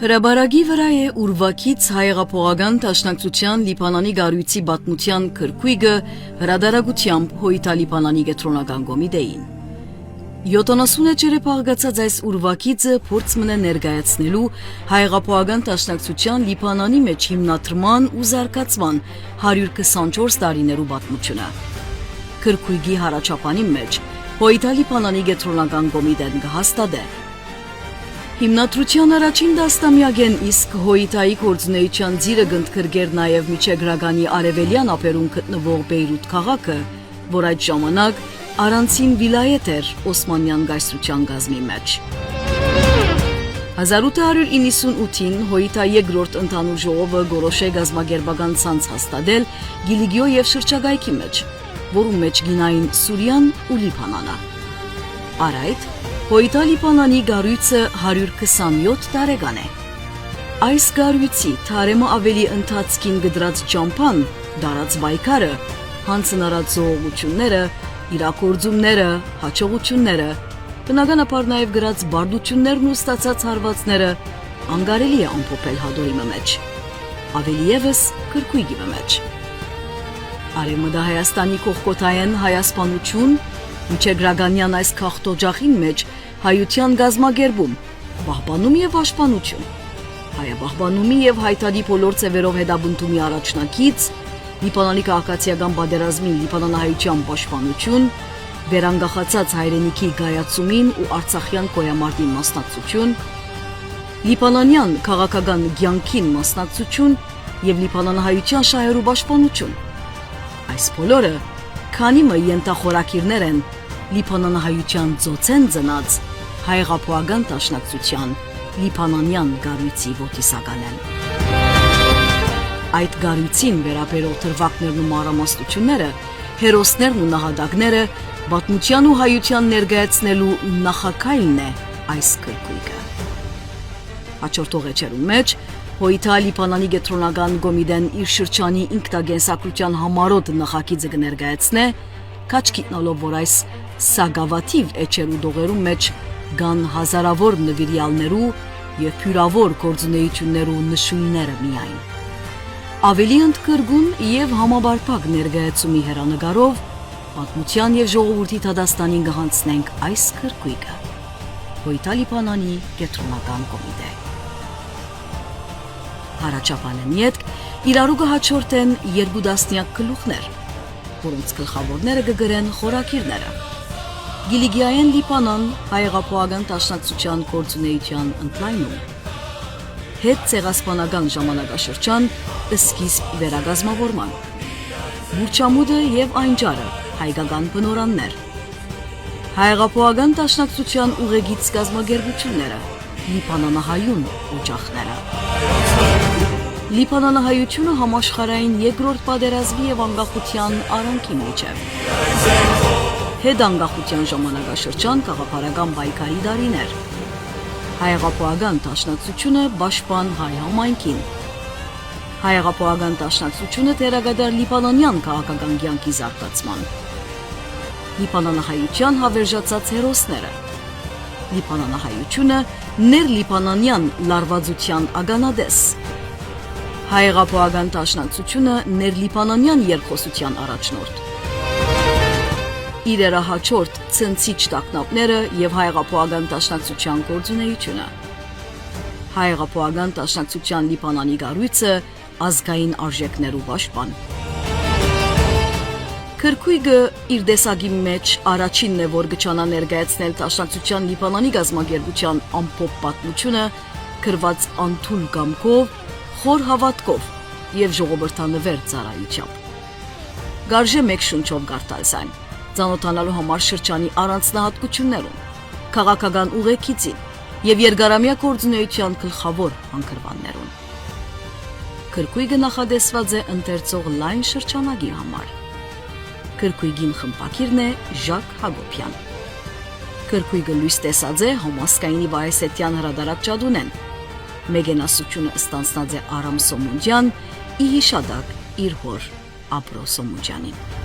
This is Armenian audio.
Հրաբարագի վրա է ուրվակից հայեղափոխական դաշնակցության Լիբանանի գարույցի պատմության քրքույգը հրադարագությամբ Հոյիթա Լիբանանի կենտրոնական կոմիտեին։ 70 ճերեպաղգացած այս ուրվակիցը փորձ մնե ներկայացնելու հայեղափոխական դաշնակցության Լիբանանի մեջ հիմնադրման ու զարգացման 124 տարիներու պատմությունը։ Քրքույգի հարաճապանի մեջ Հոյիթա Լիբանանի կենտրոնական կոմիտեն կհաստատե Հիմնադրության առաջին դաստամյակեն իսկ Հոյիթայի գործունեության ձիրը գնդկրգեր նաև միջեգրագանի արևելյան ափերում գտնվող Բեյրութ քաղաքը, որ այդ ժամանակ առանցին վիլայեթ էր Օսմանյան գայսրության գազմի մեջ։ 1898-ին Հոյիթա երկրորդ ընդհանուր ժողովը գորոշե գազագերբական ցանց հաստատել Գիլիգիո եւ շրջագայքի մեջ, որում մեջ գինային Սուրիան ու Լիբանանը։ Արայդ Հոյիթա Լիբանանի գարույցը 127 տարեկան է։ Այս գարույցի թարեմը ավելի ընթացքին գդրած ճամփան, դարած բայկարը, հանցնարած զողողությունները, իրակորձումները, հաջողությունները, բնականաբար նաև գրած բարդություններն ու ստացած հարվածները անգարելի է ամփոփել հադորի մեջ։ Ավելի եւս քրքույգի մեջ։ Արևմտա Հայաստանի կողքոտայեն հայասպանություն Միջեգրագանյան այս քաղտոջախին մեջ հայության գազմագերբում, պահպանում եւ պաշտպանություն, հայապահպանումի եւ հայտարարի բոլոր ծևերով հետաբնտումի առաջնակից, Լիբանանի քաղաքացիական պատերազմի լիբանանահայության պաշտպանություն, վերանգախացած հայրենիքի գայացումին ու Արցախյան կոյամարտի մասնակցություն, լիբանանյան քաղաքական կյանքին մասնակցություն եւ լիբանանահայության շահերու պաշտպանություն։ Այս բոլորը քանի մը ենթախորակիրներ են Լիբանանահայության ծոցեն ծնած հայեղափոխական դաշնակցության Լիբանանյան գարույցի ոտիսական են։ Այդ գարույցին վերաբերող թրվակներն ու մանրամասնությունները, հերոսներն ու նահատակները պատմության ու հայության ներկայացնելու նախակայլն է այս քրքույգը։ Հաջորդող էջերու մեջ Հոյիթա Լիբանանի կենտրոնական կոմիտեն իր շրջանի ինքնագենսակրության համառոտ նախագիծը կներկայացնե, քաչքիտնալով որ այս սագավաթիվ էջերու դողերու մեջ կան հազարավոր նվիրյալներու եւ փյուրավոր գործունեություններու նշույլները միայն։ Ավելի ընդգրկուն եւ համաբարփակ ներկայացումի հերանեկարով պատմության եւ ժողովրդի դադաստանին կհանձնենք այս քրքույգը։ Հոյիթա Լիբանանի կենտրոնական կոմիտե։ Հարաճապանեն ետք իրարու կհաջորդեն երկու դասնյակ գլուխներ, որոնց գլխավորները կգրեն խորակիրները։ Գիլիգիայեն Լիբանան հայեղափոխական դաշնակցության գործունեության ընդլայնում։ Հետ ցեղասպանական ժամանակաշրջան սկիզբ վերագազմավորման։ Մուրճամուդը եւ Այնջարը հայկական բնորաններ։ Հայեղափոխական դաշնակցության ուղեգիծ գազմագերբությունները, Լիբանանահայուն օջախները։ Լիբանանահայությունը համաշխարհային երկրորդ պատերազմի եւ անկախության արանքի միջև։ Հետանկախության ժամանակաշրջան գաղափարական պայքարի դարիներ։ Հայեղափոխական դաշնակցությունը պաշտպան հայ համայնքին։ Հայեղափոխական դաշնակցությունը թերագադար լիբանանյան քաղաքական կյանքի զարգացման։ Լիբանանահայության հավերժացած հերոսները։ Լիբանանահայությունը ներլիբանանյան լարվածության ագանադես։ Հայեղափոխական դաշնակցությունը ներլիբանանյան երկխոսության առաջնորդ։ Իրերահաջորդ ցնցիչ տակնապները եւ հայեղափոխական դաշնակցության գործունեությունը։ Հայեղափոխական դաշնակցության Լիբանանի գարույցը ազգային արժեքներու պաշտպան։ Քրքույգը իր դեսագի մեջ առաջինն է, որ գճանա ներկայացնել դաշնակցության Լիբանանի գազմագերբության ամփոփ պատմությունը, գրված անթույլ կամքով, խոր հավատքով եւ ժողովրդանվեր ծառայությամբ։ Գարժե մեկ շունչով գարտալ զայն, ծանոթանալու համար շրջանի առանձնահատկություններուն, քաղաքական ուղեկիցին եւ երկարամյա գործունեության գլխավոր հանգրվաններուն։ Քրքույգը նախադեсված է ընթերցող լայն շրջանագի համար։ Քրքույգին խմբակիրն է Ժակ Հակոբյան։ Քրքույգը լույս տեսած է Համասկայինի Բայեսետյան հրադարակ Ճադունեն։ Մեգենասությունը ստանցնած է Արամ Սոմուջյան, ի հիշադակ իր հոր Աբրո Սոմուջյանին։